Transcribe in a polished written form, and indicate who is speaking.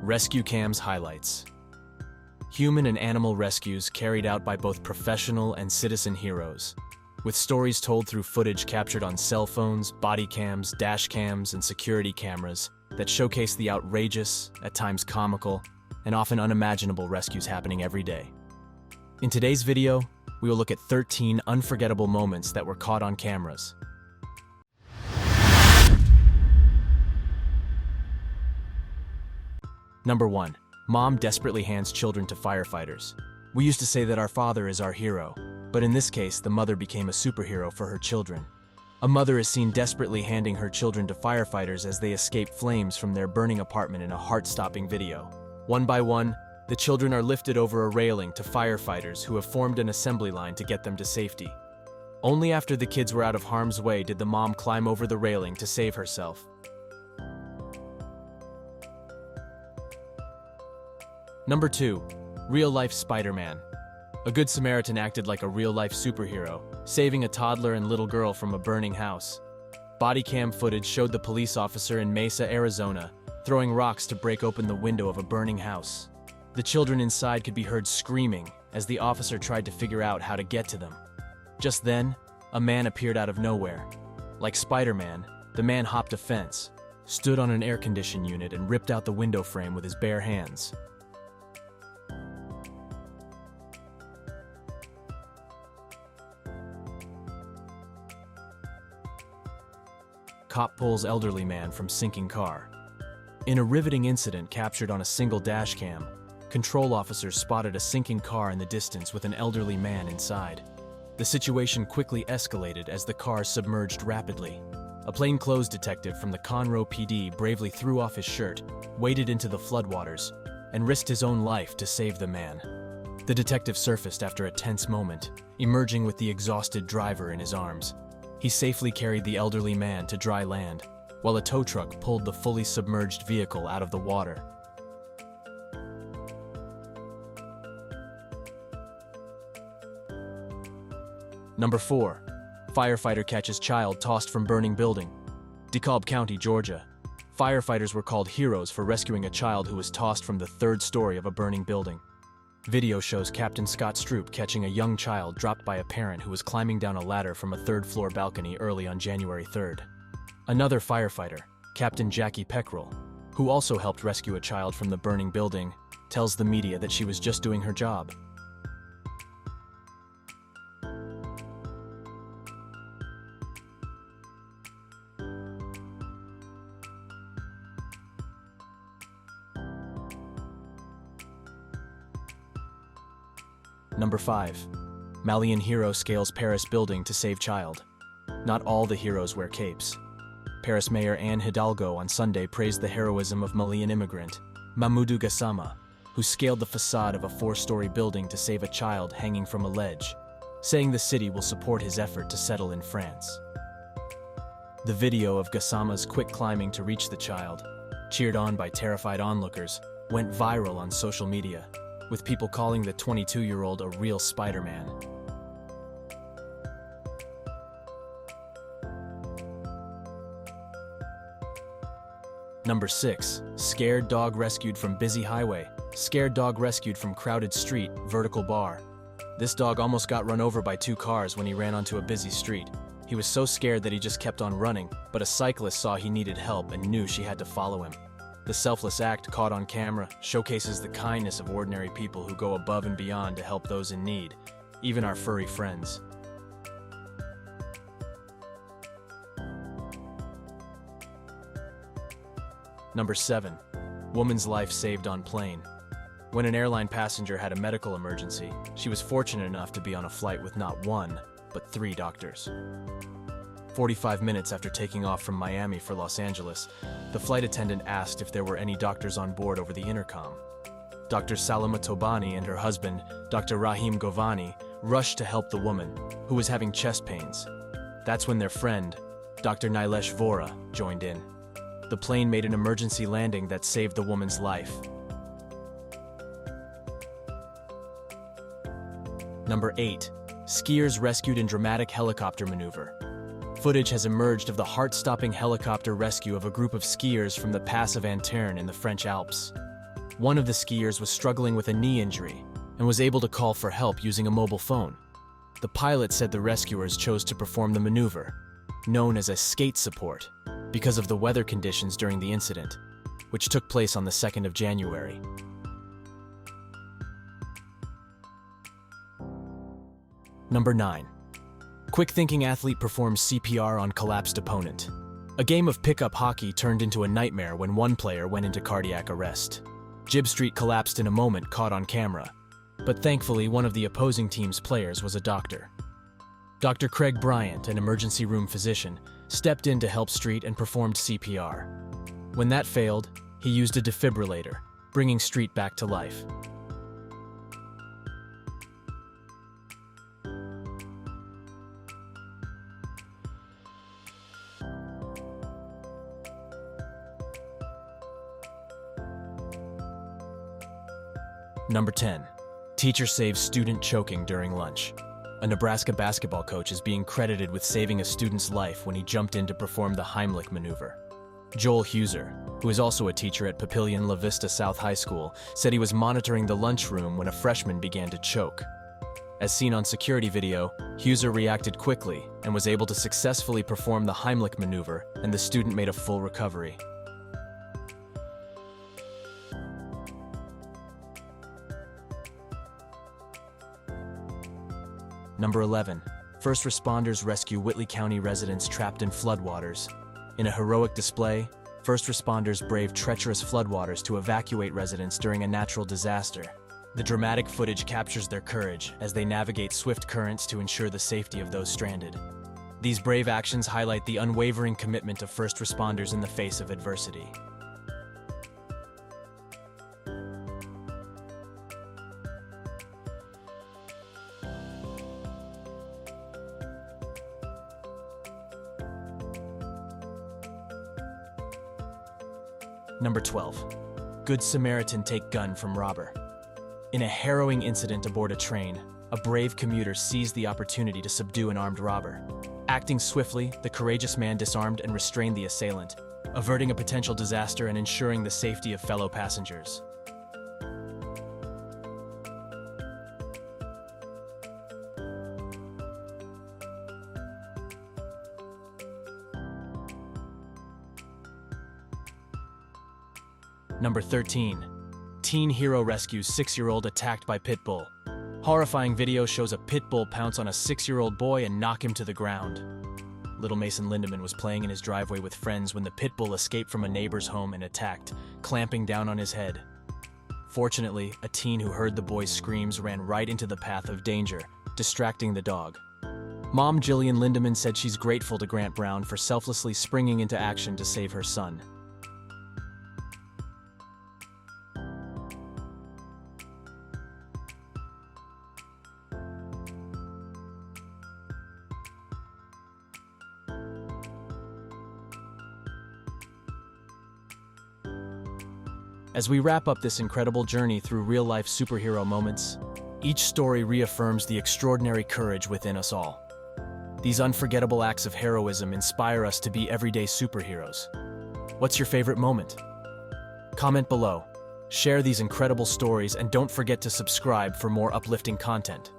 Speaker 1: Rescue cams highlights. Human and animal rescues carried out by both professional and citizen heroes, with stories told through footage captured on cell phones, body cams, dash cams, and security cameras that showcase the outrageous, at times comical, and often unimaginable rescues happening every day. In today's video, we will look at 13 unforgettable moments that were caught on cameras. Number 1. Mom desperately hands children to firefighters. We used to say that our father is our hero, but in this case, the mother became a superhero for her children. A mother is seen desperately handing her children to firefighters as they escape flames from their burning apartment in a heart-stopping video. One by one, the children are lifted over a railing to firefighters who have formed an assembly line to get them to safety. Only after the kids were out of harm's way did the mom climb over the railing to save herself. Number 2. Real-life Spider-Man. A good Samaritan acted like a real-life superhero, saving a toddler and little girl from a burning house. Body cam footage showed the police officer in Mesa, Arizona, throwing rocks to break open the window of a burning house. The children inside could be heard screaming as the officer tried to figure out how to get to them. Just then, a man appeared out of nowhere. Like Spider-Man, the man hopped a fence, stood on an air-conditioned unit, and ripped out the window frame with his bare hands. Cop pulls elderly man from sinking car. In a riveting incident captured on a single dash cam, control officers spotted a sinking car in the distance with an elderly man inside. The situation quickly escalated as the car submerged rapidly. A plainclothes detective from the Conroe PD bravely threw off his shirt, waded into the floodwaters, and risked his own life to save the man. The detective surfaced after a tense moment, emerging with the exhausted driver in his arms. He safely carried the elderly man to dry land, while a tow truck pulled the fully submerged vehicle out of the water. Number 4. Firefighter catches child tossed from burning building. DeKalb County, Georgia. Firefighters were called heroes for rescuing a child who was tossed from the third story of a burning building. Video shows Captain Scott Stroop catching a young child dropped by a parent who was climbing down a ladder from a third-floor balcony early on January 3rd. Another firefighter, Captain Jackie Peckrell, who also helped rescue a child from the burning building, tells the media that she was just doing her job. Number 5. Malian hero scales Paris building to save child. Not all the heroes wear capes. Paris Mayor Anne Hidalgo on Sunday praised the heroism of Malian immigrant, Mamadou Gassama, who scaled the facade of a 4-story building to save a child hanging from a ledge, saying the city will support his effort to settle in France. The video of Gassama's quick climbing to reach the child, cheered on by terrified onlookers, went viral on social media, with people calling the 22-year-old a real Spider-Man. Number 6. Scared dog rescued from busy highway. Scared dog rescued from crowded street, vertical bar. This dog almost got run over by 2 cars when he ran onto a busy street. He was so scared that he just kept on running, but a cyclist saw he needed help and knew she had to follow him. The selfless act, caught on camera, showcases the kindness of ordinary people who go above and beyond to help those in need, even our furry friends. Number 7. Woman's life saved on plane. When an airline passenger had a medical emergency, she was fortunate enough to be on a flight with not 1, but 3 doctors. 45 minutes after taking off from Miami for Los Angeles, the flight attendant asked if there were any doctors on board over the intercom. Dr. Salama Tobani and her husband, Dr. Rahim Govani, rushed to help the woman, who was having chest pains. That's when their friend, Dr. Nilesh Vora, joined in. The plane made an emergency landing that saved the woman's life. Number 8. Skiers rescued in dramatic helicopter maneuver. Footage has emerged of the heart-stopping helicopter rescue of a group of skiers from the pass of Anterne in the French Alps. One of the skiers was struggling with a knee injury and was able to call for help using a mobile phone. The pilot said the rescuers chose to perform the maneuver, known as a skate support, because of the weather conditions during the incident, which took place on the 2nd of January. Number 9. Quick-thinking athlete performs CPR on collapsed opponent. A game of pickup hockey turned into a nightmare when one player went into cardiac arrest. Jib Street collapsed in a moment caught on camera, but thankfully one of the opposing team's players was a doctor. Dr. Craig Bryant, an emergency room physician, stepped in to help Street and performed CPR. When that failed, he used a defibrillator, bringing Street back to life. Number 10. Teacher saves student choking during lunch. A Nebraska basketball coach is being credited with saving a student's life when he jumped in to perform the 𝐦𝐤𝐤𝐿 maneuver. 𝐥𝐤𝐤𝐬, who is also a teacher at Papillion La Vista South High School, said he was monitoring the lunchroom when a freshman began to choke. As seen on security video, 𝐤𝐤𝐬 reacted quickly and was able to successfully perform the 𝐦𝐤𝐤𝐿 maneuver, and the student made a full recovery. Number 11. First responders rescue Whitley County residents trapped in floodwaters. In a heroic display, first responders braved treacherous floodwaters to evacuate residents during a natural disaster. The dramatic footage captures their courage as they navigate swift currents to ensure the safety of those stranded. These brave actions highlight the unwavering commitment of first responders in the face of adversity. Number 12. Good Samaritan take gun from robber. In a harrowing incident aboard a train, a brave commuter seized the opportunity to subdue an armed robber. Acting swiftly, the courageous man disarmed and restrained the assailant, averting a potential disaster and ensuring the safety of fellow passengers. Number 13. Teen hero rescues 6-year-old attacked by pit bull. Horrifying video shows a pit bull pounce on a 6-year-old boy and knock him to the ground. Little Mason Lindemann was playing in his driveway with friends when the pit bull escaped from a neighbor's home and attacked, clamping down on his head. Fortunately, a teen who heard the boy's screams ran right into the path of danger, distracting the dog. Mom Jillian Lindemann said she's grateful to Grant Brown for selflessly springing into action to save her son. As we wrap up this incredible journey through real-life superhero moments, each story reaffirms the extraordinary courage within us all. These unforgettable acts of heroism inspire us to be everyday superheroes. What's your favorite moment? Comment below, share these incredible stories, and don't forget to subscribe for more uplifting content.